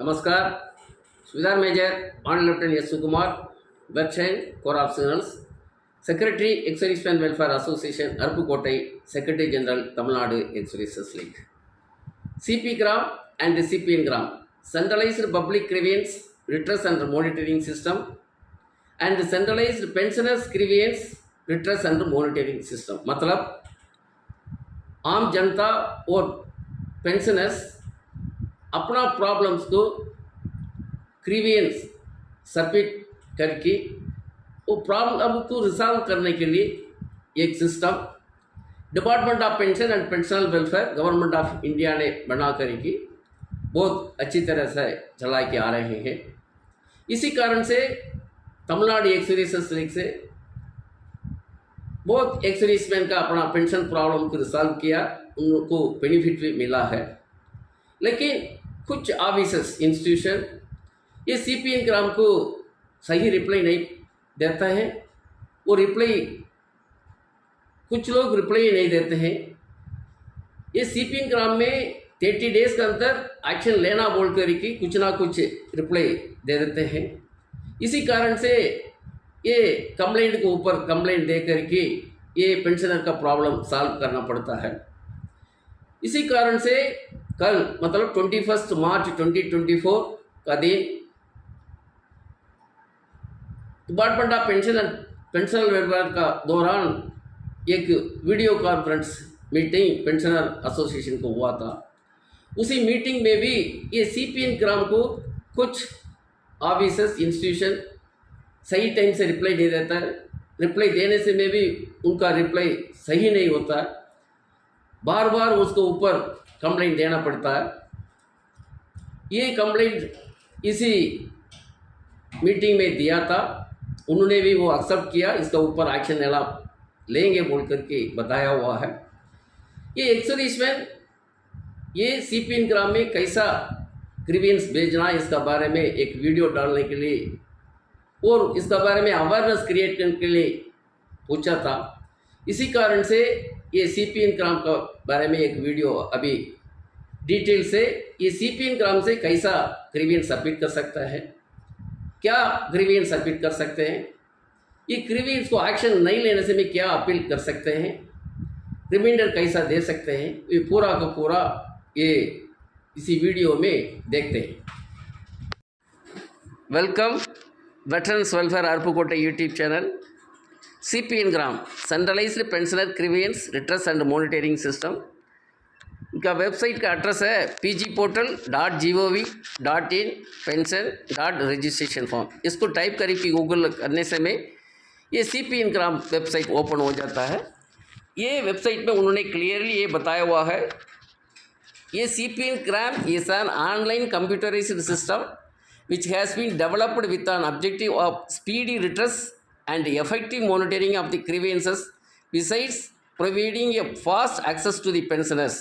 नमस्कार। सुविधार major honour lieutenant S Sukumar, website core optionals, secretary ex serviceman welfare association Aruppukottai, secretary general Tamil Nadu ex services league. CP Gram and CPN Gram, centralized public grievance redress and monitoring system, and centralized pensioners grievance redress and monitoring system। मतलब आम जनता और pensioners अपना problems को grievance submit करके वो problem को resolve करने के लिए एक system department of pension and pensional welfare government of India ने बना करके बहुत अच्छी तरह से चला के आ रहे हैं। इसी कारण से तमिलनाडु एक्स-सर्विसेस लीग से बहुत एक्स-सर्विसमैन का अपना पेंशन प्रॉब्लम को रिजॉल्व किया, उनको बेनिफिट भी मिला है। लेकिन कुछ ऑफिसर्स इंस्टीट्यूशन ये CPN ग्राम को सही रिप्लाई नहीं देता है। वो रिप्लाई कुछ लोग रिप्लाई नहीं देते हैं। ये CPN ग्राम में 30 डेज के अंदर एक्शन लेना बोल कर कि कुछ ना कुछ रिप्लाई दे देते हैं। इसी कारण से ये कंप्लेंट के ऊपर कंप्लेंट दे कर के ये पेंशनर का प्रॉब्लम सॉल्व करना पड़ता है। इसी कारण से कल मतलब 21 मार्च 2024 का दिन department of pension and pensional welfare का दौरान एक video conference meeting pensioner association को हुआ था। उसी मीटिंग में भी ये CPN ग्राम को कुछ ऑफिसर्स इंस्टीट्यूशन सही टाइम से रिप्लाई नहीं देता है। रिप्लाई देने से में भी उनका रिप्लाई सही नहीं होता है, बार बार उसको ऊपर कंप्लेंट देना पड़ता है। ये कंप्लेंट इसी मीटिंग में दिया था, उन्होंने भी वो एक्सेप्ट किया, इसका ऊपर एक्शन लेंगे बोल करके बताया हुआ है। ये एक्स-सर्विसमैन ये CPN ग्राम में कैसा ग्रीवियंस भेजना इसका बारे में एक वीडियो डालने के लिए और इसका बारे में अवेयरनेस क्रिएट करने के लिए पूछा था। इसी कारण से ये CPN ग्राम का बारे में एक वीडियो अभी डिटेल से ये CPN ग्राम से कैसा ग्रीवियंस सबमिट कर सकता है, क्या ग्रीवियंस सबमिट कर सकते हैं, ये ग्रीवियंस को एक्शन नहीं लेने से भी क्या अपील कर सकते हैं, रिमाइंडर कैसा दे सकते हैं, ये पूरा का पूरा ये इसी वीडियो में देखते हैं। Welcome veterans welfare Aruppukottai YouTube channel. CPN gram centralised pensioner grievance redress and monitoring system. इनका वेबसाइट का एड्रेस है pgportal.gov.in pension.registration फॉर्म। इसको टाइप करके गूगल करने से में ये CPN ग्राम वेबसाइट ओपन हो जाता है। ये वेबसाइट में उन्होंने क्लियरली ये बताया हुआ है, ये CPN gram is an online computerised system which has been developed with an objective of speedy redress and effective monitoring of the grievances, besides providing a fast access to the pensioners.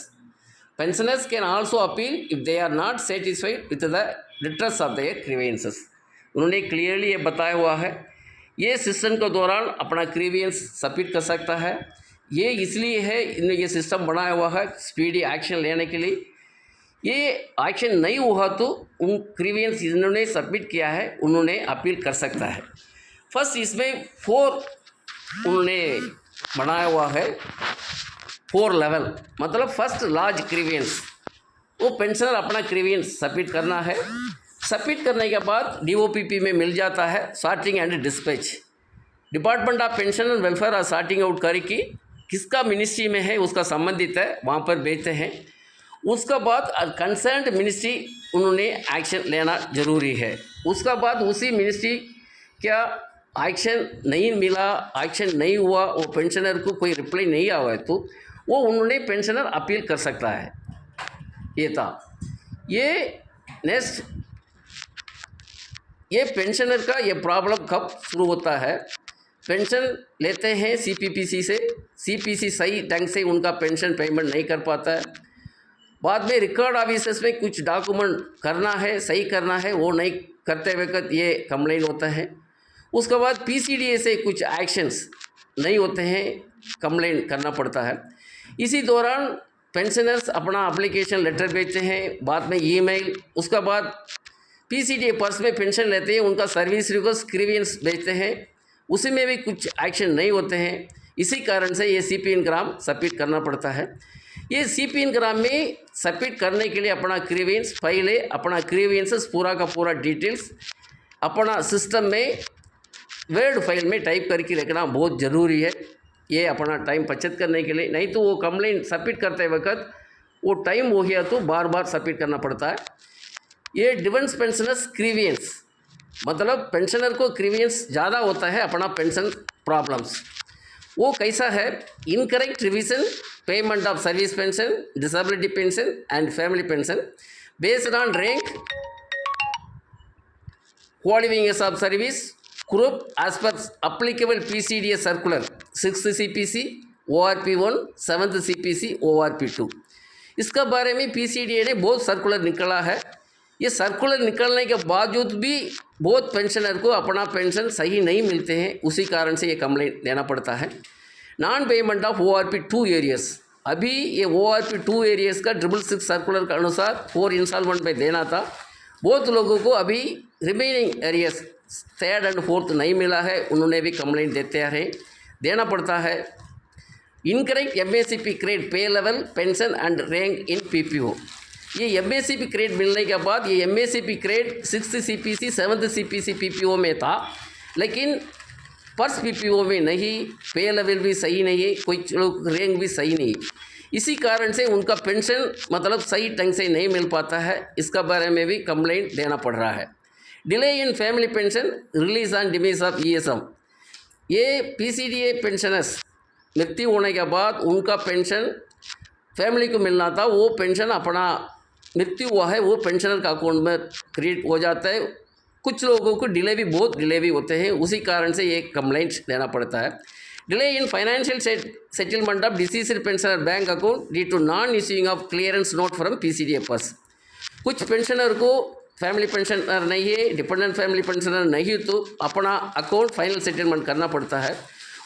Pensioners can also appeal if they are not satisfied with the redress of their grievances. उन्होंने clearly ये बताया हुआ है, ये system के दौरान अपना grievance submit कर सकता है। ये इसलिए है इन्होंने ये सिस्टम बनाया हुआ है स्पीडी एक्शन लेने के लिए। ये एक्शन नहीं हुआ तो उन ग्रीवियंस इन्होंने सबमिट किया है उन्होंने अपील कर सकता है। फर्स्ट इसमें 4 उन्होंने बनाया हुआ है, 4 लेवल। मतलब फर्स्ट लार्ज ग्रीवियंस, वो पेंशनर अपना ग्रीवियंस सबमिट करना है। सबमिट करने के बाद DOPP में मिल जाता है sorting and dispatch. Department of pension and welfare और सॉर्टिंग आउट करके किसका मिनिस्ट्री में है उसका संबंधित है वहाँ पर भेजते हैं। उसका बाद कंसर्न्ड मिनिस्ट्री उन्होंने एक्शन लेना ज़रूरी है। उसका बाद उसी मिनिस्ट्री क्या एक्शन नहीं मिला, एक्शन नहीं हुआ, वो पेंशनर को कोई रिप्लाई नहीं आया है तो वो उन्होंने पेंशनर अपील कर सकता है। ये था ये नेक्स्ट ये पेंशनर का ये प्रॉब्लम कब शुरू होता है, पेंशन लेते हैं CPPC से, CPC सही ढंग से उनका पेंशन पेमेंट नहीं कर पाता है। बाद में रिकॉर्ड ऑफिसर्स में कुछ डॉक्यूमेंट करना है, सही करना है, वो नहीं करते वक्त ये कंप्लेन होता है। उसके बाद PCDA से कुछ एक्शंस नहीं होते हैं, कंप्लेन करना पड़ता है। इसी दौरान पेंशनर्स अपना एप्लीकेशन लेटर भेजते हैं, बाद में ईमेल, उसका बाद पीसीडीए पर्स में पेंशन लेते हैं, उनका सर्विस रिक्वेस्ट ग्रीवियंस भेजते हैं, उसी में भी कुछ एक्शन नहीं होते हैं। इसी कारण से ये सीपी इनग्राम सबमिट करना पड़ता है। ये सीपी इनग्राम में सबमिट करने के लिए अपना ग्रीवियंस पहले अपना ग्रीवियंसेस पूरा का पूरा डिटेल्स अपना सिस्टम में वर्ड फाइल में टाइप करके रखना बहुत ज़रूरी है। ये अपना टाइम बचत करने के लिए, नहीं तो वो कंप्लेंट सबमिट करते वक्त वो टाइम हो गया तो बार बार सबमिट करना पड़ता है। ये डिफेंस पेंशनर्स ग्रीवियंस मतलब पेंशनर को ग्रीवियंस ज़्यादा होता है अपना पेंशन प्रॉब्लम्स। वो कैसा है? Incorrect revision payment of service pension, disability pension and family pension based on rank, qualifying years of service group as per applicable PCDA circular 6th CPC ORP1 7th CPC ORP2। इसका बारे में PCDA ने बहुत circular निकला है। ये circular निकलने के बावजूद भी बहुत पेंशनर को अपना पेंशन सही नहीं मिलते हैं, उसी कारण से ये कंप्लेंट देना पड़ता है। Non payment of ORP2 arrears, अभी ये ORP2 एरियर्स का 666 सर्कुलर के अनुसार 4 इंस्टॉलमेंट में देना था। बहुत लोगों को अभी remaining arrears 3rd and 4th नहीं मिला है, उन्होंने भी कंप्लेंट देते रहे, देना पड़ता है। Incorrect MACP grade pay level pension and rank in PPO, ये MACP ग्रेड मिलने के बाद ये MACP grade 6th CPC 7th CPC PPO में था, लेकिन पर्स PPO में नहीं, पे लेवल भी सही नहीं है, कोई लोग रैंक भी सही नहीं, इसी कारण से उनका पेंशन मतलब सही ढंग से नहीं मिल पाता है। इसका बारे में भी कंप्लेंट देना पड़ रहा है। Delay in family pension release on demise of ESM, ये PCDA पेंशनर्स मृत्यु होने के बाद उनका पेंशन फैमिली को मिलना था, वो पेंशन अपना मृत्यु हुआ है वो पेंशनर का अकाउंट में क्रिएट हो जाता है। कुछ लोगों को डिले भी बहुत डिले भी होते हैं, उसी कारण से ये कंप्लेंट देना पड़ता है। Delay in financial settlement of deceased pensioner bank account due to non issuing of clearance note from PCDA पर्स, कुछ पेंशनर को फैमिली पेंशनर नहीं है, डिपेंडेंट फैमिली पेंशनर नहीं, तो अपना अकाउंट फाइनल सेटलमेंट करना पड़ता है।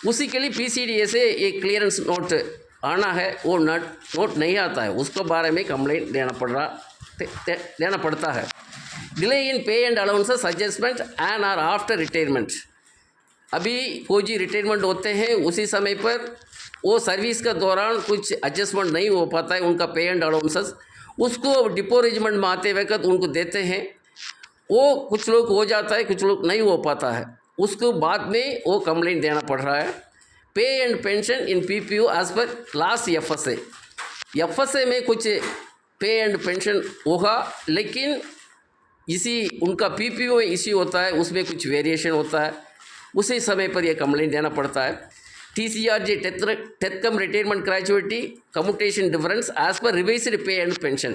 उसी के लिए PCDA से एक क्लियरेंस नोट आना है, वो नोट नहीं आता है, उसको बारे में कंप्लेंट देना पड़ता है। Delay in pay and allowances adjustment and are after retirement, अभी फौजी रिटायरमेंट होते हैं उसी समय पर वो सर्विस के दौरान कुछ एडजस्टमेंट नहीं हो पाता है उनका पे एंड अलाउंसेस, उसको डिपो रेजिमेंट में आते वक्त उनको देते हैं, वो कुछ लोग हो जाता है कुछ लोग नहीं हो पाता है, उसको बाद में वो कंप्लेंट देना पड़ रहा है। Pay and pension in PPO as per last FSA में कुछ पे एंड पेंशन होगा, लेकिन इसी उनका PPO इश्यू होता है, उसमें कुछ वेरिएशन होता है, उसी समय पर यह कंप्लेंट देना पड़ता है। TCRG death cum retirement gratuity commutation difference as per revised pay and pension,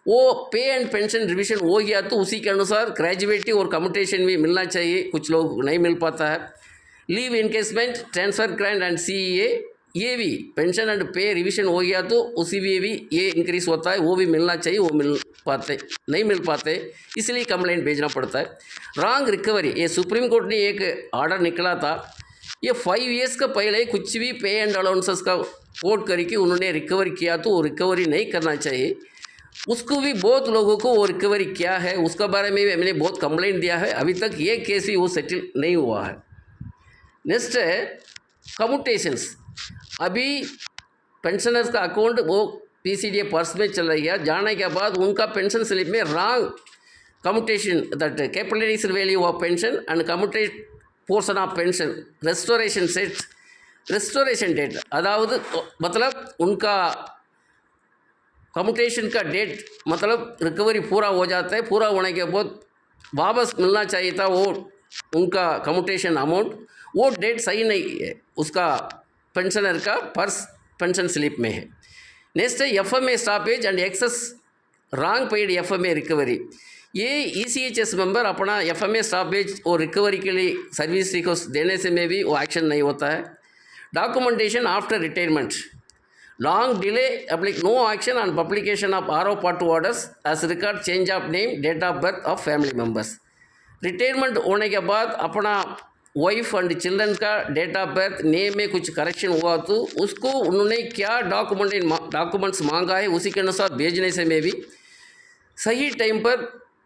वो पे एंड पेंशन रिविजन हो गया तो उसी के अनुसार ग्रेजुएटी और कम्यूटेशन भी मिलना चाहिए, कुछ लोग नहीं मिल पाता है। Leave encasement transfer grant and CEA, ये भी पेंशन एंड पे रिविजन हो गया तो उसी में भी ये इंक्रीज होता है, वो भी मिलना चाहिए, वो नहीं मिल पाते, इसलिए कंप्लेंट भेजना पड़ता है। रॉन्ग रिकवरी, ये सुप्रीम कोर्ट ने एक ऑर्डर निकला था, ये 5 years का पहले कुछ भी पे एंड अलाउंसेस का कोट करके उन्होंने रिकवरी किया तो वो रिकवरी नहीं करना चाहिए, उसको भी बहुत लोगों को वो रिकवरी किया है, उसका बारे में मैंने बहुत कंप्लेंट दिया है, अभी तक ये केस भी वो सेटल नहीं हुआ है। नेक्स्ट है कम्यूटेशंस, अभी पेंशनर्स का अकाउंट वो PCDA पर्स में चला गया, जाने के बाद उनका पेंशन स्लिप में wrong commutation that capitalised value of pension and commuted portion of pension restoration date, अदावद मतलब उनका कम्यूटेशन का डेट मतलब रिकवरी पूरा हो जाता है, पूरा होने के बाद वापस मिलना चाहिए था वो उनका कम्यूटेशन अमाउंट, वो डेट सही नहीं है उसका पेंशनर का पर्स पेंशन स्लिप में है। नेक्स्ट है FMA stoppage and excess wrong paid FMA recovery, ये ECHS मेंबर अपना FMA स्टॉपेज और रिकवरी के लिए सर्विस रिक्वेस्ट देने से में भी वो एक्शन नहीं होता है। Documentation after retirement, long delay अप्लिक no action on publication of RO Part 2 orders as record change of name date of birth of family members, retirement होने के बाद अपना वाइफ एंड चिल्ड्रन का डेट ऑफ बर्थ नेम में कुछ correction हुआ तो उसको उन्होंने क्या डॉक्यूमेंट्स मांगा है उसी के अनुसार भेजने से में भी सही टाइम पर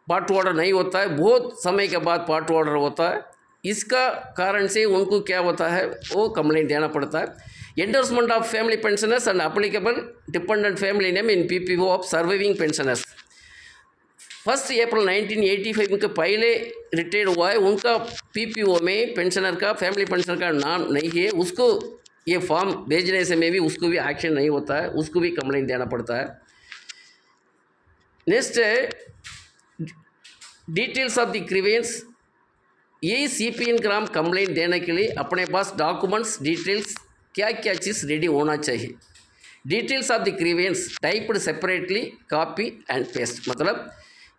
पार्ट ऑर्डर नहीं होता है, बहुत समय के बाद पार्ट ऑर्डर होता है। इसका कारण से उनको क्या होता है, वो कंप्लेंट देना पड़ता है। Endorsement of family pensioners and applicable dependent family name in PPO of surviving pensioners. 1 अप्रैल 1985 के पहले रिटायर्ड हुआ है, उनका पीपीओ में पेंशनर का, फैमिली पेंशनर का नाम नहीं है, उसको ये फॉर्म भेजने से में भी उसको भी एक्शन नहीं होता है, उसको भी कंप्लेंट देना पड़ता है। नेक्स्ट है डिटेल्स ऑफ द ग्रीवेंस। ये CP इनकम कंप्लेंट देने के लिए अपने पास डॉक्यूमेंट्स डिटेल्स क्या क्या चीज़ रेडी होना चाहिए। Details of the grievance typed separately copy and paste, मतलब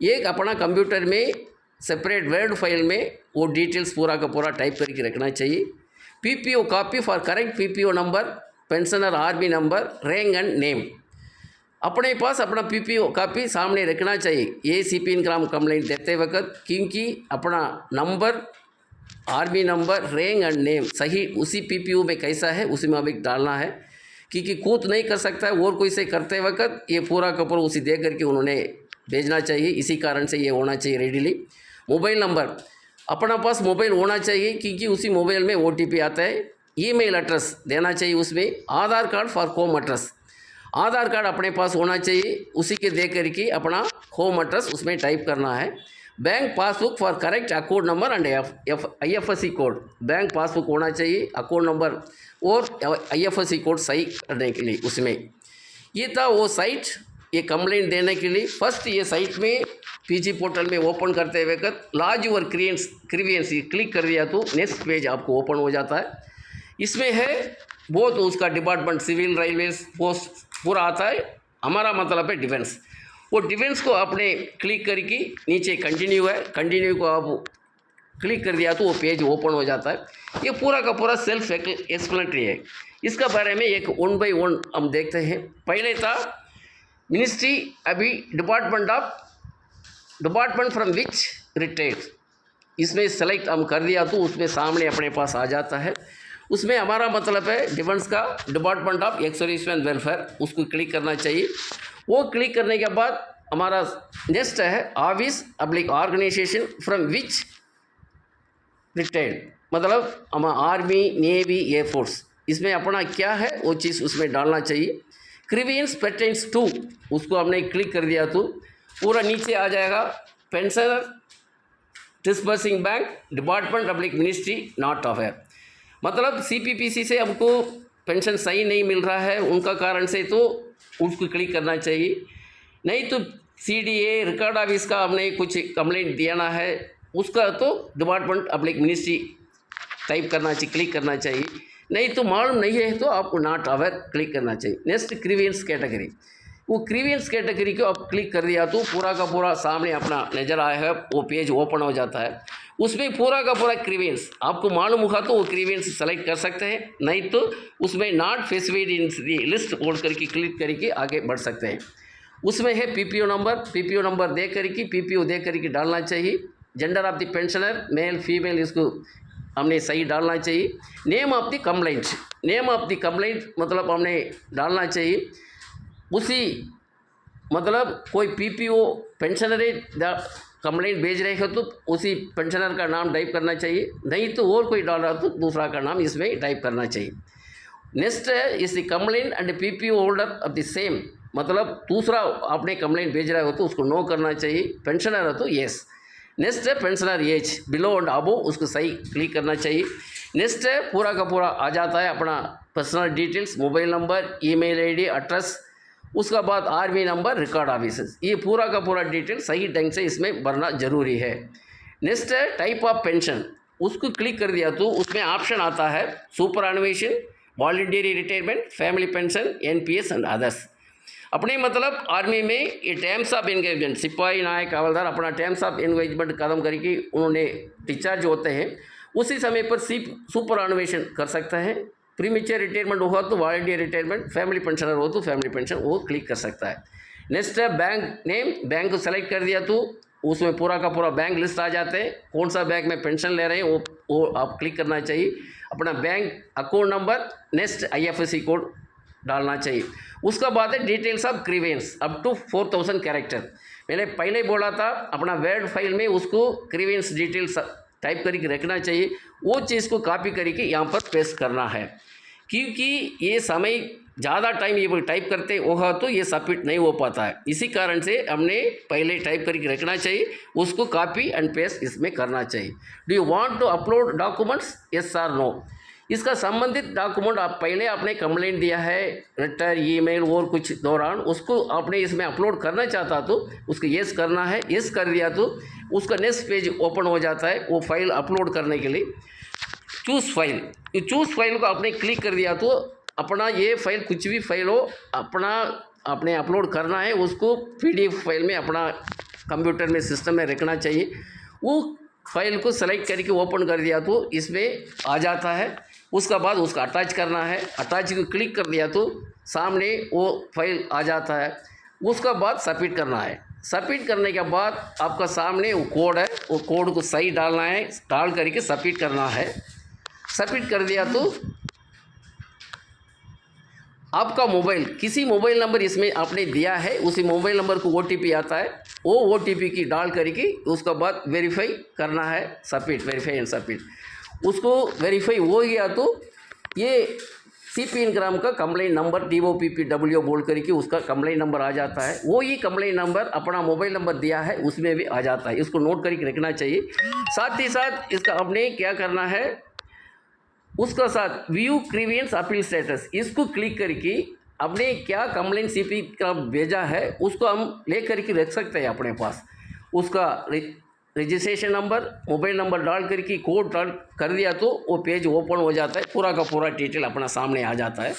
एक अपना कंप्यूटर में सेपरेट वर्ड फाइल में वो डिटेल्स पूरा का पूरा टाइप करके रखना चाहिए। PPO copy for correct PPO number, pensioner RB number, rank and name. अपने पास अपना पीपीओ कॉपी सामने रखना चाहिए ये CP इनकम कंप्लेंट देते वक्त, क्योंकि अपना number, RB number, rank and name सही उसी पीपीओ में कैसा है उसी में अभी डालना है, क्योंकि कूद नहीं कर सकता है और कोई से करते वक्त ये पूरा का पूरा उसी दे करके उन्होंने भेजना चाहिए, इसी कारण से ये होना चाहिए रेडीली। मोबाइल नंबर अपना पास मोबाइल होना चाहिए, क्योंकि उसी मोबाइल में OTP आता है। ईमेल एड्रेस देना चाहिए उसमें। Aadhaar card for home address, Aadhaar card अपने पास होना चाहिए, उसी के दे करके अपना होम एड्रेस उसमें टाइप करना है। Bank passbook for correct account number and IFSC code, bank passbook होना चाहिए, अकाउंट नंबर और IFSC कोड सही करने के लिए उसमें। ये था वो साइट ये कंप्लेंट देने के लिए। फर्स्ट ये साइट में PG पोर्टल में ओपन करते हुए लॉज योर ग्रीवेंस क्लिक कर दिया तो नेक्स्ट पेज आपको ओपन हो जाता है। इसमें है बहुत उसका डिपार्टमेंट, सिविल, रेलवेज, पोस्ट पूरा आता है। हमारा मतलब है डिफेंस। वो डिफेंस को आपने क्लिक करके नीचे कंटिन्यू है, कंटिन्यू को आप क्लिक कर दिया तो वो पेज ओपन हो जाता है। ये पूरा का पूरा सेल्फ एक्सप्लेनेटरी है। इसका बारे में एक 1 by 1 हम देखते हैं। पहले था मिनिस्ट्री, अभी डिपार्टमेंट फ्रॉम विच रिटायर्ड, इसमें सेलेक्ट हम कर दिया तो उसमें सामने अपने पास आ जाता है। उसमें हमारा मतलब है डिफेंस का department of x and welfare, उसको क्लिक करना चाहिए। वो क्लिक करने के बाद हमारा नेक्स्ट है office public organisation from which retired, मतलब हम आर्मी, नेवी, एयरफोर्स, इसमें अपना क्या है वो चीज़ उसमें डालना चाहिए। ग्रीवेंस पर्टेन्स टू, उसको हमने क्लिक कर दिया तो पूरा नीचे आ जाएगा। Pensioner, disbursing bank, department public ministry not aware, मतलब CPPC से हमको पेंशन सही नहीं मिल रहा है उनका कारण से तो उसको क्लिक करना चाहिए। नहीं तो CDA रिकॉर्ड ऑफिस का हमने कुछ कंप्लेंट देना है उसका तो डिपार्टमेंट पब्लिक मिनिस्ट्री टाइप करना चाहिए, क्लिक करना चाहिए। नहीं तो मालूम नहीं है तो आपको नॉट अवेयर क्लिक करना चाहिए। नेक्स्ट ग्रीवेंस कैटेगरी, वो ग्रीवेंस कैटेगरी को आप क्लिक कर दिया तो पूरा का पूरा सामने अपना नज़र आया है, वो पेज ओपन हो जाता है। उसमें पूरा का पूरा ग्रीवेंस आपको मालूम होगा तो वो ग्रीवेंस सेलेक्ट कर सकते हैं, नहीं तो उसमें not specified in the list बोल करके क्लिक करके आगे बढ़ सकते हैं। उसमें है पीपीओ नंबर दे करके डालना चाहिए। Gender of the pensioner male female इसको हमने सही डालना चाहिए। नेम ऑफ द कंप्लेंट मतलब हमने डालना चाहिए उसी, मतलब कोई पीपीओ पेंशनर कंप्लेंट भेज रहे हो तो उसी पेंशनर का नाम टाइप करना चाहिए, नहीं तो और कोई डाल रहा तो दूसरा का नाम इसमें टाइप करना चाहिए। नेक्स्ट है इस complaint and PPO holder of the same, मतलब दूसरा आपने कंप्लेंट भेज रहे हो तो उसको नो करना चाहिए, पेंशनर हो तो येस। नेक्स्ट है pensioner age below and above, उसको सही क्लिक करना चाहिए। नेक्स्ट है पूरा का पूरा आ जाता है अपना personal details, mobile number, email ID, address, उसका बाद आर्मी नंबर, रिकॉर्ड ऑफिसर्स, ये पूरा का पूरा डिटेल सही ढंग से इसमें भरना जरूरी है। नेक्स्ट है टाइप ऑफ पेंशन, उसको क्लिक कर दिया तो उसमें ऑप्शन आता है superannuation, voluntary retirement, family pension, NPS and others. अपने मतलब आर्मी में ये टर्म्स ऑफ एंगेजमेंट, सिपाही, नायक, हवलदार अपना टर्म्स ऑफ एंगेजमेंट खत्म करके उन्होंने डिस्चार्ज होते हैं, उसी समय पर सुपर एनुएशन कर सकता है। प्रीमेच्योर रिटायरमेंट हुआ तो वॉलंटियर रिटायरमेंट, फैमिली पेंशनर हो तो फैमिली पेंशन, वो क्लिक कर सकता है। नेक्स्ट है बैंक नेम, बैंक को सेलेक्ट कर दिया तो उसमें पूरा का पूरा बैंक लिस्ट आ जाते हैं, कौन सा बैंक में पेंशन ले रहे हैं वो आप क्लिक करना चाहिए। अपना bank account number, next IFSC code डालना चाहिए। उसका बाद है details of grievance up to 4000 character. मैंने पहले बोला था अपना वर्ड फाइल में उसको ग्रीवेंस डिटेल्स टाइप करके रखना चाहिए, वो चीज़ को कॉपी करके यहाँ पर पेस्ट करना है, क्योंकि ये समय ज़्यादा टाइम ये टाइप करते होगा तो ये सबमिट नहीं हो पाता है। इसी कारण से हमने पहले टाइप करके रखना चाहिए, उसको कॉपी एंड पेस्ट इसमें करना चाहिए। Do you want to upload documents, yes और नो। इसका संबंधित डॉक्यूमेंट आप पहले आपने कंप्लेंट दिया है लेटर ईमेल और कुछ दौरान, उसको आपने इसमें अपलोड करना चाहता तो उसको यस करना है। यस कर दिया तो उसका नेक्स्ट पेज ओपन हो जाता है वो फाइल अपलोड करने के लिए। चूज़ फाइल, ये चूज़ फाइल को आपने क्लिक कर दिया तो अपना ये फाइल कुछ भी फाइल हो अपना आपने अपलोड करना है, उसको PDF फाइल में अपना कंप्यूटर में सिस्टम में रखना चाहिए। वो फाइल को सेलेक्ट करके ओपन कर दिया तो इसमें आ जाता है। उसका बाद उसका अटैच करना है, अटैच को क्लिक कर दिया तो सामने वो फाइल आ जाता है। उसका बाद सबमिट करना है। सबमिट करने के बाद आपका सामने वो कोड है, वो कोड को सही डालना है, डाल करके सबमिट करना है। सबमिट कर दिया तो आपका मोबाइल किसी मोबाइल नंबर इसमें आपने दिया है, उसी मोबाइल नंबर को OTP आता है, वो OTP की डाल करके उसका बाद वेरीफाई करना है, सबमिट, वेरीफाई एंड सबमिट। उसको वेरीफाई हो गया तो ये CP इनग्राम का कंप्लेंट नंबर DOPPW बोल करके उसका कंप्लेंट नंबर आ जाता है। वो ही कंप्लेंट नंबर अपना मोबाइल नंबर दिया है उसमें भी आ जाता है, इसको नोट करके रखना चाहिए। साथ ही साथ इसका आपने क्या करना है, उसका साथ व्यू ग्रीवेंस अपील स्टेटस, इसको क्लिक करके अपने क्या कंप्लेंट CP का भेजा है उसको हम ले करके रख सकते हैं अपने पास। उसका रजिस्ट्रेशन नंबर, मोबाइल नंबर डाल करके कोड डाल कर दिया तो वो पेज ओपन हो जाता है, पूरा का पूरा डिटेल अपना सामने आ जाता है।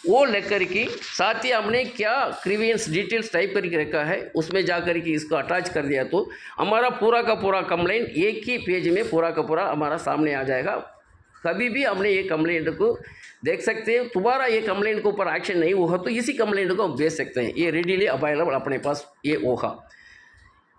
वो ले करके साथ ही हमने क्या ग्रीवेंस डिटेल्स टाइप करके रखा है उसमें जा करके इसको अटैच कर दिया तो हमारा पूरा का पूरा कंप्लेंट एक ही पेज में पूरा का पूरा हमारा सामने आ जाएगा। कभी भी हमने ये कंप्लेंट को देख सकते हैं, दोबारा ये कंप्लेंट के ऊपर एक्शन नहीं हुआ तो इसी कंप्लेंट को हम भेज सकते हैं, ये रेडीली अवेलेबल अपने पास ये होगा।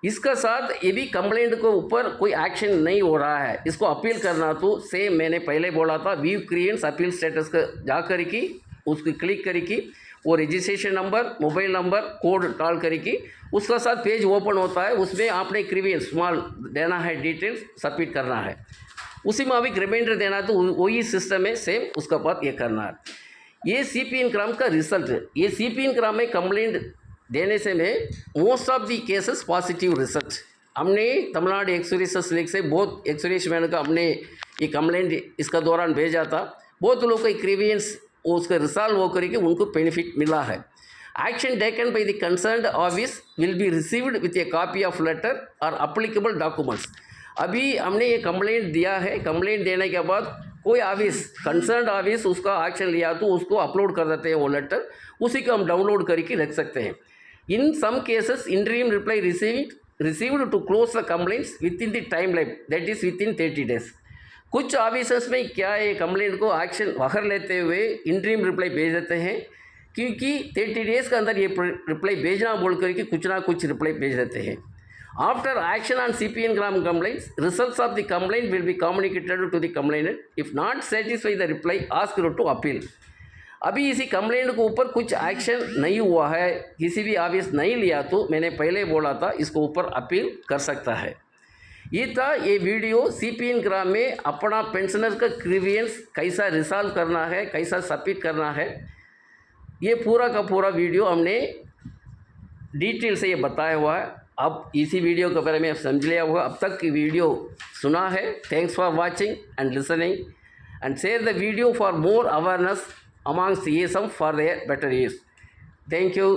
इसका साथ ये भी कंप्लेंट के ऊपर कोई एक्शन नहीं हो रहा है, इसको अपील करना तो सेम मैंने पहले बोला था व्यू ग्रीवेंस अपील स्टेटस का जा करके उसको क्लिक करके वो registration number, mobile number, code डाल करके उसका साथ पेज ओपन होता है, उसमें आपने ग्रीवेंस स्मॉल देना है, डिटेल्स सबमिट करना है, उसी में अभी रिमाइंडर देना है तो वही सिस्टम है सेम, उसका बाद ये करना है। ये CP इनग्राम का रिजल्ट, ये CP इनग्राम में कंप्लेंट देने से में most of the cases positive result. हमने तमिलनाडु एक्सोरेंस लीग से बहुत एक्सोरेंसमैन का हमने ये कंप्लेंट इसका दौरान भेजा था, बहुत लोगों का ग्रीवेंस उसका रिजॉल्व होकर के उनको बेनिफिट मिला है। Action taken by the concerned office will be received with a copy of letter और अप्लीकेबल डॉक्यूमेंट्स। अभी हमने ये कंप्लेंट दिया है, कंप्लेंट देने के बाद कोई ऑफिस कंसर्न्ड ऑफिस उसका एक्शन लिया तो उसको अपलोड कर देते हैं वो लेटर, उसी को हम डाउनलोड करके रख सकते हैं। In some cases interim reply received to close the complaints within the timeline, that is within 30 days। कुछ ऑफिसर्स में क्या है कंप्लेंट को एक्शन बाहर लेते हुए इंटरिम रिप्लाई भेज देते हैं, क्योंकि 30 days के अंदर ये रिप्लाई भेजना बोल करके कुछ ना कुछ रिप्लाई भेज देते हैं। After action on CP Ingram complaints, results of the complaint will be communicated to the complainant. If not satisfied the reply, ask to appeal. अभी इसी कंप्लेंट के ऊपर कुछ एक्शन नहीं हुआ है, किसी भी ऑफिस नहीं लिया तो मैंने पहले बोला था इसको ऊपर अपील कर सकता है। ये था ये वीडियो CP इनग्राम में अपना पेंशनर का ग्रीवेंस कैसा रिजॉल्व करना है, कैसा सबमिट करना है, ये पूरा का पूरा वीडियो हमने डिटेल से ये बताया हुआ है। अब इसी वीडियो के बारे में आप समझ लिया होगा, अब तक की वीडियो सुना है। Thanks for watching and listening and share the video for more awareness amongst ESM for their better use. Thank you.